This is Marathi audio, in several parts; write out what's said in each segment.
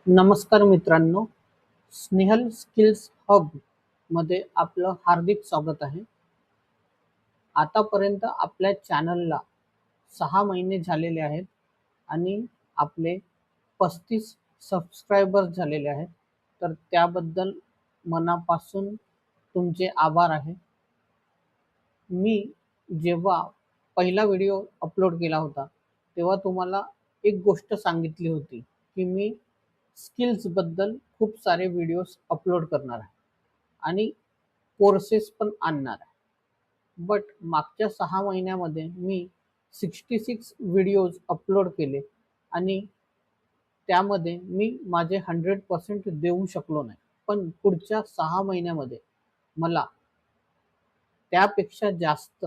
नमस्कार मित्रांनो, स्नेहल स्किल्स हब मध्ये आपलं हार्दिक स्वागत आहे. आतापर्यंत आपल्या चॅनलला 6 महिने झालेले आहेत आणि आपले 35 सबस्क्रायबर्स झालेले आहेत. तर त्याबद्दल मनापासून तुमचे आभार आहे. मी जेव्हा पहिला व्हिडिओ अपलोड केला होता, तेव्हा तुम्हाला एक गोष्ट सांगितली होती की मी स्किल्सबद्दल खूप सारे व्हिडिओज अपलोड करणार आहे आणि कोर्सेस पण आणणार आहे. बट मागच्या 6 महिन्यामध्ये मी 66 व्हिडिओज अपलोड केले आणि त्यामध्ये मी माझे 100% देऊ शकलो नाही. पण पुढच्या 6 महिन्यामध्ये मला त्यापेक्षा जास्त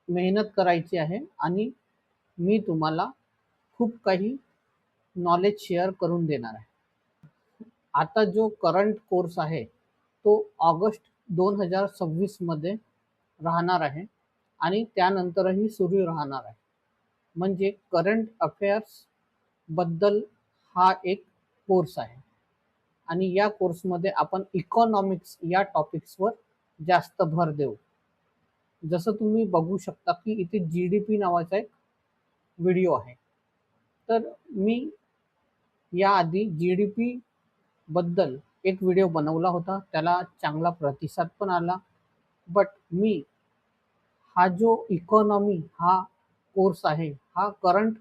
मेहनत करायची आहे आणि मी तुम्हाला खूप काही नॉलेज शेअर करून देणार आहे. आता जो करंट कोर्स आहे तो ऑगस्ट 2026 मध्ये राहणार आहे आणि त्यानंतरही सुरू राहणार आहे. म्हणजे करंट अफेअर्स बद्दल हा एक कोर्स आहे आणि या कोर्समध्ये आपण इकॉनॉमिक्स या टॉपिक्सवर जास्त भर देऊ. जसं तुम्ही बघू शकता की इथे GDP नावाचा एक व्हिडिओ आहे. तर मी याआधी GDP बद्दल एक व्हिडिओ बनवला होता, त्याला चांगला प्रतिसाद पण आला. बट मी हा जो इकॉनॉमी हा कोर्स आहे, हा करंट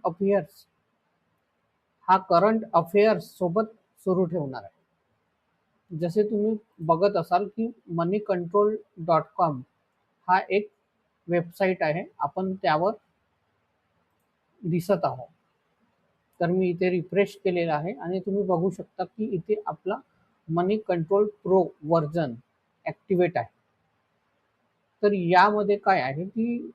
अफेअर्स सोबत सुरू ठेवणार आहे. जसे तुम्ही बघत असाल की moneycontrol.com हा एक वेबसाईट आहे, आपण त्यावर दिसत आहोत. तर मी इथे रिफ्रेश केलेला आहे आणि तुम्ही बघू शकता की इथे आपला मनी कंट्रोल प्रो व्हर्जन ॲक्टिवेट आहे. तर यामध्ये काय आहे की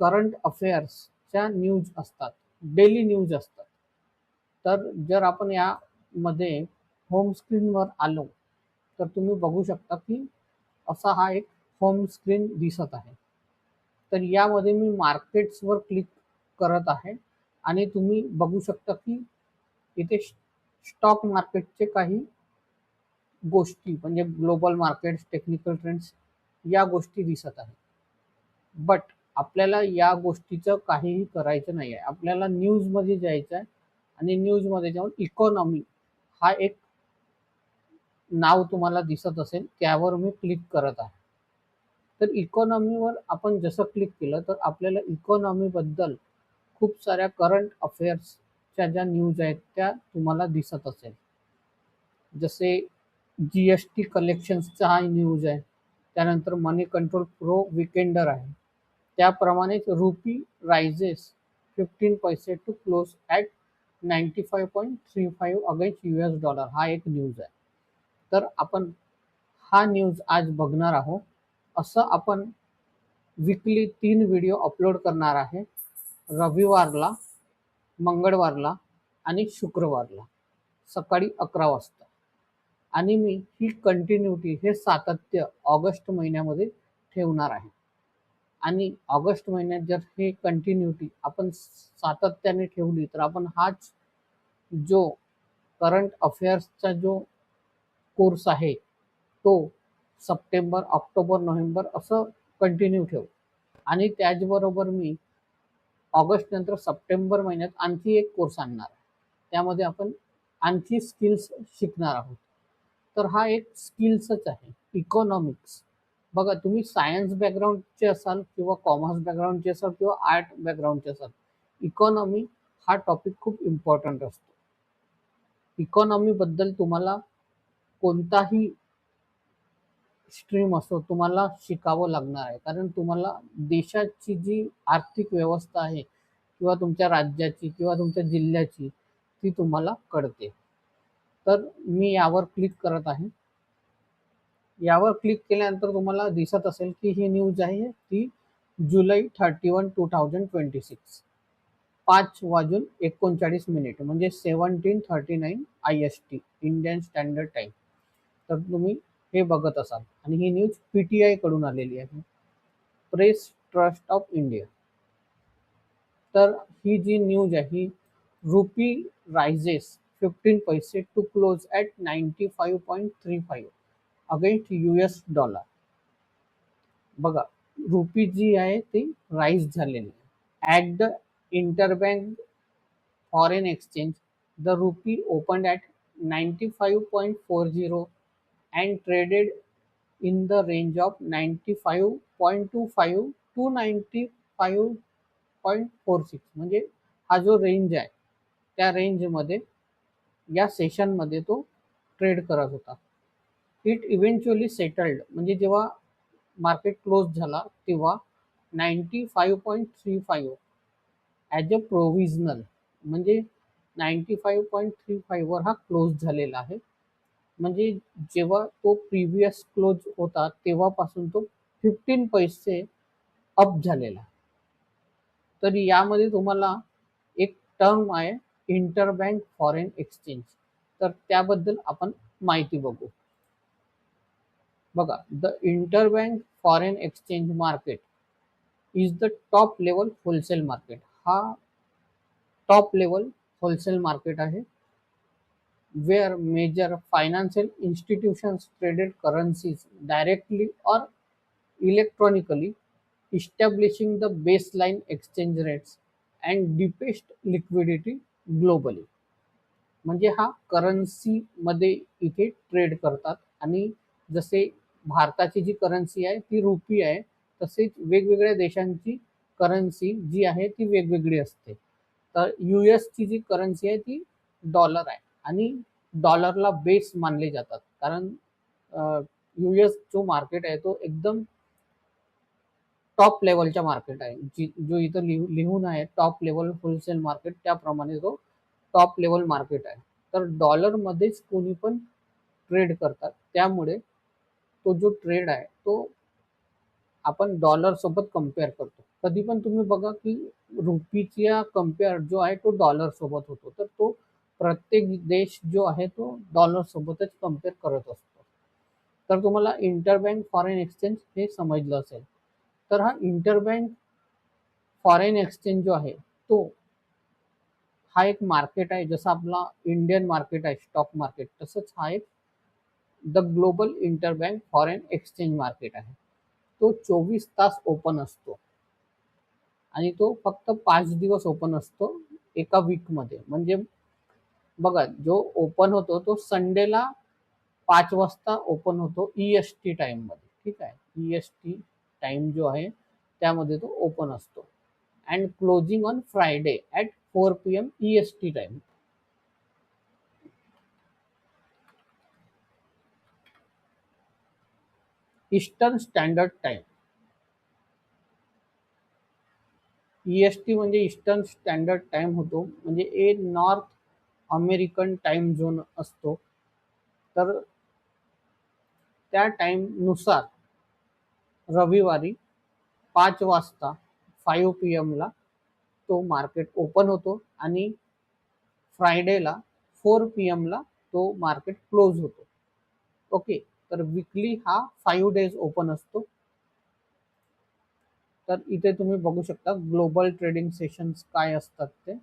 करंट अफेअर्सच्या न्यूज असतात, डेली न्यूज असतात. तर जर आपण यामध्ये होम स्क्रीनवर आलो तर तुम्ही बघू शकता की असा हा एक होम स्क्रीन दिसत आहे. तर यामध्ये मी मार्केट्सवर क्लिक करत आहे आणि तुम्ही बघू शकता की इथे स्टॉक मार्केटचे काही गोष्टी म्हणजे ग्लोबल मार्केट्स, टेक्निकल ट्रेंड्स या गोष्टी दिसत आहेत. बट आपल्याला या गोष्टीचं काहीही करायचं नाही आहे. आपल्याला न्यूजमध्ये जायचं आहे आणि न्यूजमध्ये जाऊन इकॉनॉमी हा एक नाव तुम्हाला दिसत असेल, त्यावर मी क्लिक करत आहे. तर इकॉनॉमीवर आपण जसं क्लिक केलं तर आपल्याला इकॉनॉमीबद्दल खूप साऱ्या करंट अफेअर्सच्या ज्या न्यूज आहेत त्या तुम्हाला दिसत असेल. जसे GST कलेक्शन्सचा हा न्यूज आहे, त्यानंतर मनी कंट्रोल प्रो विकेंडर आहे. त्याप्रमाणेच रुपी रायझेस 15 पैसे to close at 95.35 against US dollar हा एक न्यूज आहे. तर आपण हा न्यूज आज बघणार आहोत. असं आपण वीकली 3 व्हिडिओ अपलोड करणार आहे, रविवारला, मंगळवारला आणि शुक्रवारला सकाळी 11 वाजता. आणि मी ही कंटिन्युटी, हे सातत्य ऑगस्ट महिन्यामध्ये ठेवणार आहे. आणि ऑगस्ट महिन्यात जर हे कंटिन्युटी आपण सातत्याने ठेवली तर आपण हाच जो करंट अफेअर्सचा जो कोर्स आहे तो सप्टेंबर, ऑक्टोबर, नोव्हेंबर असं कंटिन्यू ठेवू. आणि त्याचबरोबर मी ऑगस्ट नंतर सप्टेंबर महिन्यात आणखी एक कोर्स आणणार आहे. त्यामध्ये आपण आणखी स्किल्स शिकणार आहोत. तर हा एक स्किल्सच आहे, इकॉनॉमिक्स. बघा, तुम्ही सायन्स बॅकग्राऊंडचे असाल किंवा कॉमर्स बॅकग्राऊंडचे असाल किंवा आर्ट बॅकग्राऊंडचे असाल, इकॉनॉमी हा टॉपिक खूप इम्पॉर्टंट असतो. इकॉनॉमीबद्दल तुम्हाला कोणताही स्ट्रीम असो तुम्हाला शिकावं लागणार आहे, कारण तुम्हाला देशाची जी आर्थिक व्यवस्था आहे किंवा तुमच्या राज्याची किंवा तुमच्या जिल्ह्याची ती तुम्हाला कळते. तर मी यावर क्लिक करत आहे. यावर क्लिक केल्यानंतर तुम्हाला दिसत असेल की ही न्यूज आहे ती जुलै 31, 2026, 5:39 म्हणजे 17:39 IST, इंडियन स्टँडर्ड टाईम. तर तुम्ही हे बघत असाल आणि ही न्यूज PTI कडून आलेली आहे, प्रेस ट्रस्ट ऑफ इंडिया. तर ही जी न्यूज आहे ही rupee rises 15 paise to close at 95.35 against US dollar. बघा, रुपी जी आहे ती राईज झालेली आहे. At the interbank foreign exchange, the rupee opened at 95.40 and traded in the range of 95.25 to 95.46. म्हणजे हा जो रेंज आहे त्या रेंजमध्ये या सेशनमध्ये तो ट्रेड करत होता. इट इव्हेंच्युअली सेटल्ड म्हणजे जेव्हा मार्केट क्लोज झाला तेव्हा 95.35 ॲज अ प्रोव्हिजनल म्हणजे 95.35 वर हा क्लोज झालेला आहे. म्हणजे जेव्हा तो प्रिव्हियस क्लोज होता तेव्हापासून तो 15 पैसे अप झालेला. तर यामध्ये तुम्हाला एक टर्म आहे इंटरबँक फॉरेन एक्सचेंज. तर त्याबद्दल आपण माहिती बघू. बघा, the interbank foreign exchange market is the top level wholesale market. हा टॉप लेवल होलसेल मार्केट आहे. where major financial institutions traded currencies directly or electronically, establishing the baseline exchange rates and deepest liquidity globally. म्हणजे हा करन्सी मध्ये इथे ट्रेड करतात आणि जसे भारताची जी करन्सी आहे ती रुपी आहे, तसेच वेगवेगळ्या देशांची करन्सी जी आहे ती वेगवेगळी असते. तर ची जी करन्सी आहे ती डॉलर आहे आणि डॉलरला बेस मानले जातात, कारण जो मार्केट आहे तो एकदम टॉप लेवलच्या मार्केट आहे. जो इथं लिहून आहे टॉप लेवल होलसेल मार्केट, त्याप्रमाणे तो टॉप लेवल मार्केट आहे. तर डॉलरमध्येच कोणी पण ट्रेड करतात, त्यामुळे तो जो ट्रेड आहे तो आपण डॉलर सोबत कम्पेअर करतो. कधी पण तुम्ही बघा की रुपीचा कम्पेअर जो आहे तो डॉलर सोबत होतो, तर तो प्रत्येक देश जो आहे तो डॉलर सोबतच कम्पेअर करत असतो. तर तुम्हाला इंटरबँक फॉरेन एक्सचेंज हे समजलं असेल. तर हा इंटरबँक फॉरेन एक्सचेंज जो आहे तो हा एक मार्केट आहे. जसं आपला इंडियन मार्केट आहे स्टॉक मार्केट, तसंच हा एक the global interbank foreign exchange market आहे. तो 24 तास ओपन असतो आणि तो फक्त 5 दिवस ओपन असतो एका वीकमध्ये. म्हणजे बघा, जो ओपन होतो तो संडेला 5 वाजता ओपन होतो EST टाईममध्ये. ठीक आहे, EST टाइम जो आहे त्यामध्ये तो ओपन असतो and closing on Friday at 4 PM EST time. Eastern standard time. EST म्हणजे ईस्टर्न स्टँडर्ड टाइम होतो, म्हणजे नॉर्थ अमेरिकन टाइम झोन असतो. तर त्या टाइमनुसार रविवारी 5 वाजता 5 PM ला तो मार्केट ओपन होतो आणि फ्रायडेला 4 PM ला तो मार्केट क्लोज होतो. ओके, तर वीकली हा 5 डेज ओपन असतो. तर इथे तुम्ही बघू शकता ग्लोबल ट्रेडिंग सेशन्स काय असतात ते.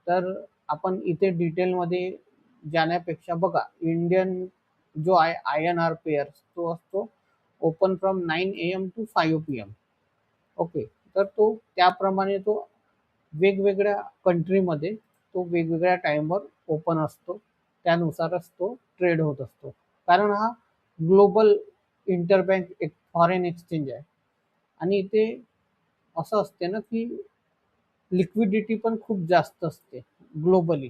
तर आपण इथे डिटेलमध्ये जाण्यापेक्षा बघा, इंडियन जो आहे INR पेअर्स तो असतो open from 9 AM to 5 PM. Okay, तर तो त्याप्रमाणे तो वेगवेगळ्या कंट्रीमध्ये तो वेगवेगळ्या टाईमवर ओपन असतो, त्यानुसारच तो ट्रेड होत असतो. कारण हा ग्लोबल इंटरबँक एक फॉरेन एक्सचेंज आहे आणि इथे असं असते ना की लिक्विडिटी पण खूप जास्त असते ग्लोबली,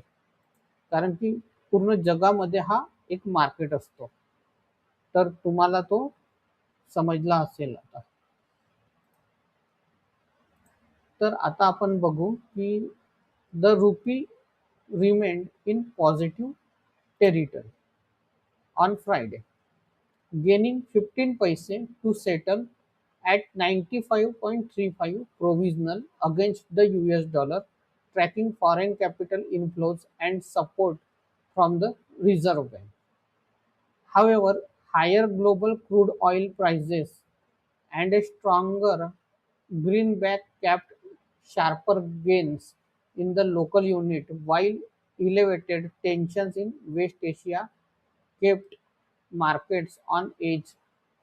कारण की पूर्ण जगामध्ये हा एक मार्केट असतो. तर तुम्हाला तो समजला असेल आता. तर आता आपण बघू की the rupee remained in positive territory on Friday, gaining 15 paise to settle at 95.35 provisional against the US dollar, tracking foreign capital inflows and support from the Reserve Bank. However, higher global crude oil prices and a stronger greenback capped sharper gains in the local unit, while elevated tensions in West Asia kept markets on edge,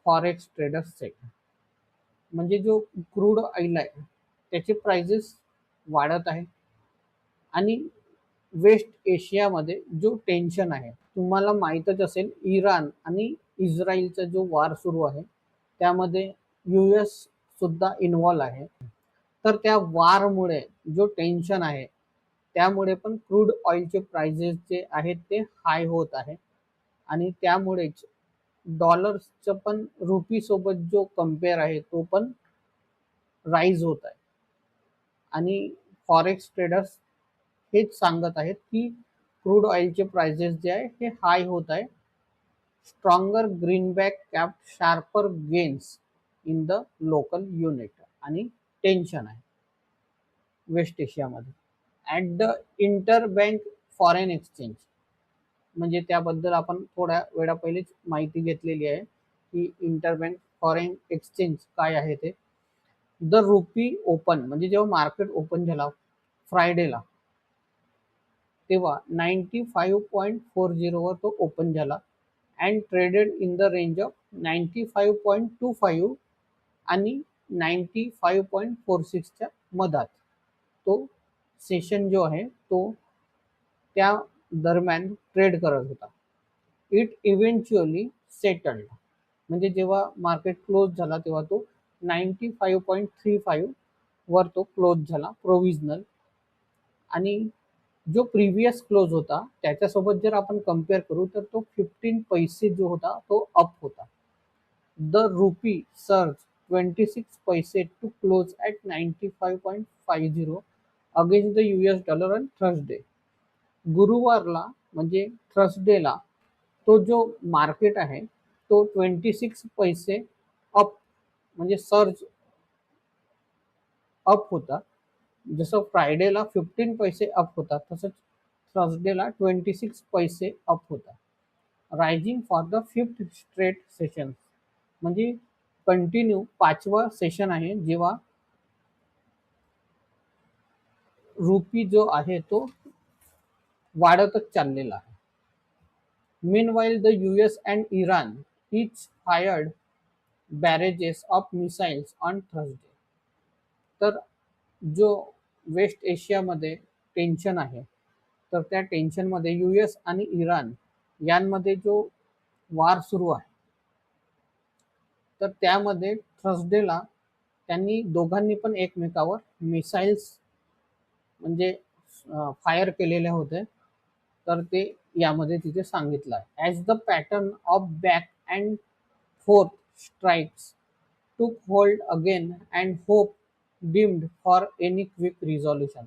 forex traders set. म्हणजे जो क्रूड ऑइल आहे त्याचे प्राइजेस वाढत आहे आणि वेस्ट एशियामध्ये जो टेन्शन आहे, तुम्हाला माहीतच असेल इराण आणि इस्रायलचा जो वार सुरू आहे त्यामध्ये US सुद्धा इन्व्हॉल्व आहे. तर त्या वारमुळे जो टेन्शन आहे त्यामुळे पण क्रूड ऑइलचे प्राइजेस जे आहेत ते हाय होत आहे आणि त्यामुळेच डॉलर्सचं पण रुपी सोबत जो कम्पेअर आहे तो पण राईज होत आहे आणि फॉरेक्स ट्रेडर्स हेच सांगत आहेत की क्रूड ऑइलचे प्राइजेस जे आहे हे हाय होत आहे. Stronger greenback cap sharper gains in the local unit आणि टेन्शन आहे वेस्ट एशियामध्ये. At the interbank foreign exchange, म्हणजे त्याबद्दल आपण थोड्या वेळा पहिलेच माहिती घेतलेली आहे की इंटरबँक फॉरेन एक्सचेंज काय आहे ते. द रुपी ओपन, म्हणजे जेव्हा मार्केट ओपन झाला फ्रायडेला तेव्हा 95.40 वर तो ओपन झाला and traded in the range of 95.25 आणि 95.46च्या मधात तो सेशन जो आहे तो त्या दरम्यान ट्रेड करत होता. इट इव्हेंच्युअली सेटल्ड, म्हणजे जेव्हा मार्केट क्लोज झाला तेव्हा तो 95.35 वर तो क्लोज झाला प्रोव्हिजनल. आणि जो प्रिव्हियस क्लोज होता त्याच्यासोबत जर आपण कम्पेअर करू तर तो 15 पैसे जो होता तो अप होता. The rupee surge 26 paise to close at 95.50 against the US dollar on Thursday. गुरुवारला म्हणजे थर्सडेला तो जो मार्केट आहे तो 26 पैसे अप, म्हणजे सर्ज अप होता. जसं फ्रायडेला 15 पैसे अप होता तसंच थर्सडेला 26 पैसे अप होता. Rising for the 5th straight session, म्हणजे कंटिन्यू 5वा सेशन आहे जेव्हा रुपी जो आहे तो वाढतच चाललेला आहे. Meanwhile, the US and Iran each fired barrages of missiles on Thursday. तर जो वेस्ट एशियामध्ये टेन्शन आहे तर त्या टेन्शनमध्ये US आणि इराण यांमध्ये जो वार सुरू आहे तर त्यामध्ये थर्सडेला त्यांनी दोघांनी पण एकमेकावर मिसाईल्स म्हणजे फायर केलेले होते. तर ते यामध्ये तिथे सांगितलं आहे. As the pattern of back and forth strikes took hold again and hope dimmed for any quick resolution,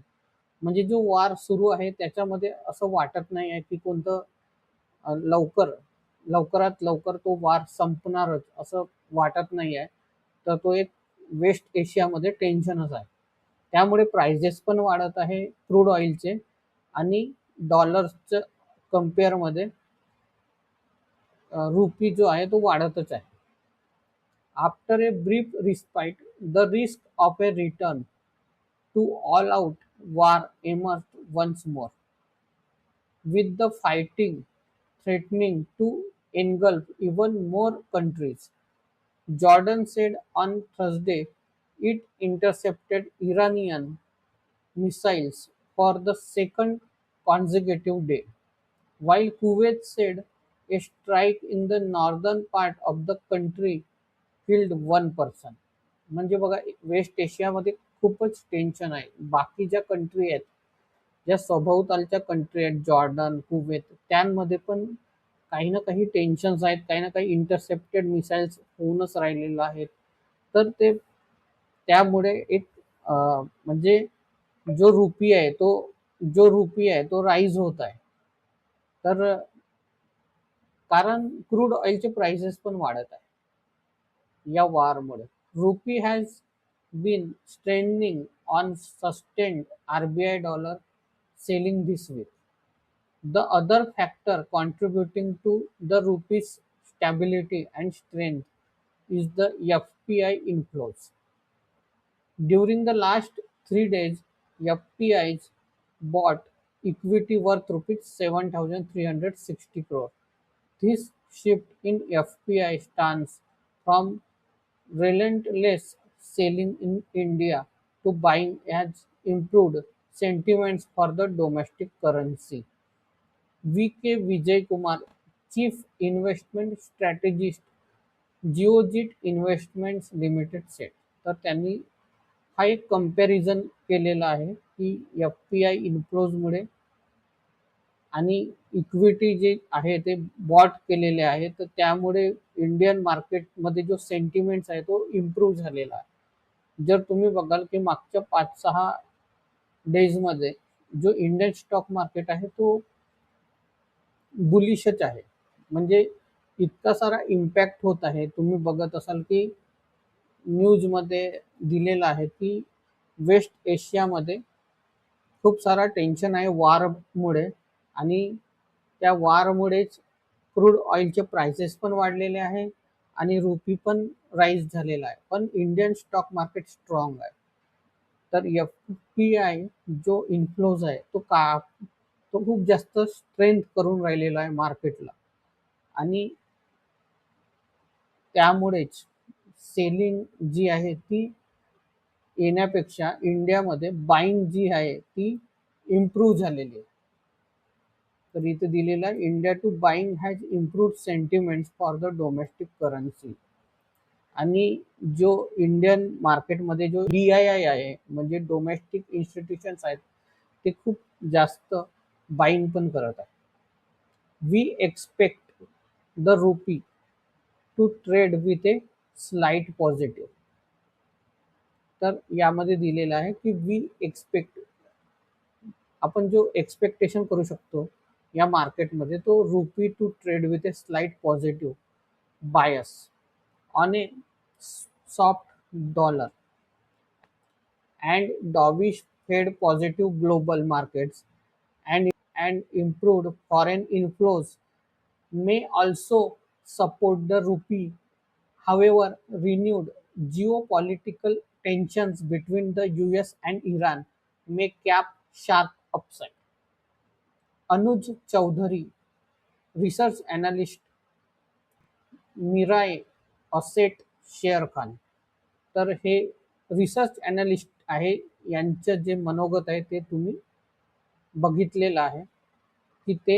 म्हणजे जो वार सुरू आहे त्याच्यामध्ये असं वाटत नाही आहे की कोणतं लवकरात लवकर तो वार संपणारच असं वाटत नाही आहे. तर तो एक वेस्ट एशियामध्ये टेन्शनच आहे. त्यामुळे प्राइजेस पण वाढत आहे क्रूड ऑइलचे आणि डॉलर्सचं कम्पेअरमध्ये रुपी जो आहे तो वाढतच आहे. After a brief respite the risk of a return to all out war emerged once more, with the fighting threatening to engulf even more countries. Jordan said on Thursday it intercepted Iranian missiles for the second consecutive day, while Kuwait said a strike in the northern part of the country killed one person. म्हणजे बघा वेस्ट एशियामध्ये खूपच टेन्शन आहे. बाकी ज्या कंट्री आहेत, ज्या सभोवतालच्या कंट्री आहेत जॉर्डन, कुवेत, त्यांमध्ये पण काही ना काही टेन्शन्स आहेत, काही ना काही इंटरसेप्टेड मिसाईल्स होऊनच राहिलेलं आहेत. तर ते त्यामुळे एक म्हणजे जो रुपी आहे तो राईज होत आहे. तर कारण क्रूड ऑइलचे प्राइसेस पण वाढत आहे या वारमुळे. Rupee has been strengthening on sustained RBI dollar selling this week. The other factor contributing to the rupee's stability and strength is the FPI inflows. During the last 3 days, FPIs bought equity worth rupees 7,360 crore. This shift in FPI stance from relentless selling in India to buying has improved sentiments for the domestic currency. V.K. Vijay Kumar, Chief Investment Strategist, Geojit Investments Limited said. तर त्यांनी हा एक कंपॅरिझन केलेला आहे की एफ-पी-आय इन्फ्लोजमुळे आणि इक्विटी जे आहे ते बॉट केलेले आहे, तर त्यामुळे इंडियन मार्केटमध्ये जो सेंटिमेंट्स आहे तो इम्प्रूव्ह झालेला आहे. जर तुम्ही बघाल की मागच्या 5-6 डेजमध्ये जो इंडियन स्टॉक मार्केट आहे तो बुलिशच आहे. म्हणजे इतका सारा इम्पॅक्ट होत आहे. तुम्ही बघत असाल की न्यूजमध्ये दिलेलं आहे की वेस्ट एशियामध्ये खूप सारा टेन्शन आहे वॉरमुळे आणि त्या वॉरमुळेच क्रूड ऑइलचे प्राइसेस पण वाढलेले आहे आणि रुपी पण राईज झालेला आहे. पण इंडियन स्टॉक मार्केट स्ट्रॉंग आहे. तर एफ-पी-आय जो इन्फ्लोज आहे तो खूप जास्त स्ट्रेंथ करून राहिलेला आहे मार्केटला आणि त्यामुळेच सेलिंग जी आहे ती येण्यापेक्षा इंडियामध्ये बाईंग जी आहे ती इम्प्रूव्ह झालेली आहे. तर इथे दिलेलं आहे India to buying has improved sentiments for the domestic currency. आणि जो इंडियन मार्केटमध्ये जो DII आहे म्हणजे डोमेस्टिक इन्स्टिट्यूशन्स आहेत ते खूप जास्त बाईंग पण करत आहे. We expect the rupee to trade with a slight positive. तर यामध्ये दिलेलं आहे की वी एक्सपेक्ट, आपण जो एक्सपेक्टेशन करू शकतो या मार्केटमध्ये तो rupee to trade with a slight positive bias on a soft dollar and dovish Fed positive global markets and improved foreign inflows may also support the rupee. However, renewed geopolitical tensions between the US and Iran may cap sharp upside. Anuj Chaudhary, research analyst, Mirae Asset Share Khan. तर हे रिसर्च ॲनालिस्ट आहे, यांचं जे मनोगत आहे ते तुम्ही बघितलेलं आहे की ते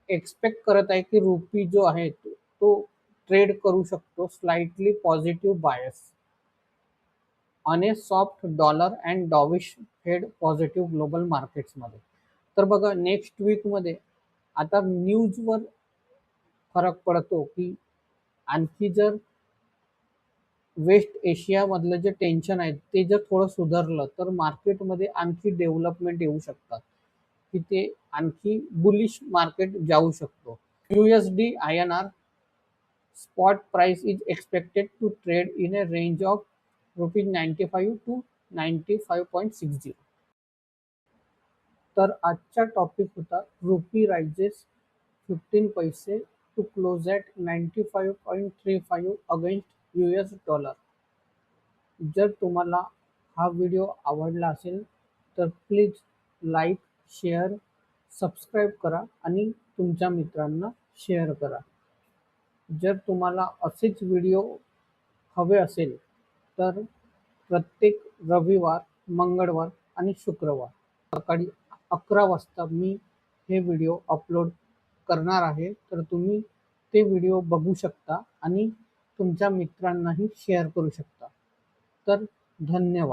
एक्सपेक्ट करत आहे की रुपी जो आहे तो ट्रेड करू शकतो slightly positive bias on a soft dollar and dovish Fed positive global मार्केट्समध्ये. तर बघा नेक्स्ट वीकमध्ये आता न्यूजवर फरक पडतो की आणखी जर वेस्ट एशियामधलं जे टेन्शन आहे ते जर थोडं सुधारलं तर मार्केटमध्ये आणखी डेव्हलपमेंट येऊ शकतात की ते आणखी बुलिश मार्केट जाऊ शकतो. USD INR spot price is expected to trade in a range of ₹95 to 95.60. तर आजचा टॉपिक होता रुपी राइजेस 15 पैसे to close at 95.35 against US dollar. जर तुम्हाला हा व्हिडिओ आवडला असेल तर प्लीज लाईक, शेअर, सबस्क्राईब करा आणि तुमच्या मित्रांना शेअर करा. जर तुम्हाला असेच व्हिडिओ हवे असेल तर प्रत्येक रविवार, मंगळवार आणि शुक्रवार सकाळी 11 वाजता मी हे व्हिडिओ अपलोड करणार आहे. तर तुम्ही ते व्हिडिओ बघू शकता आणि तुमच्या मित्रांनाही शेअर करू शकता. तर धन्यवाद.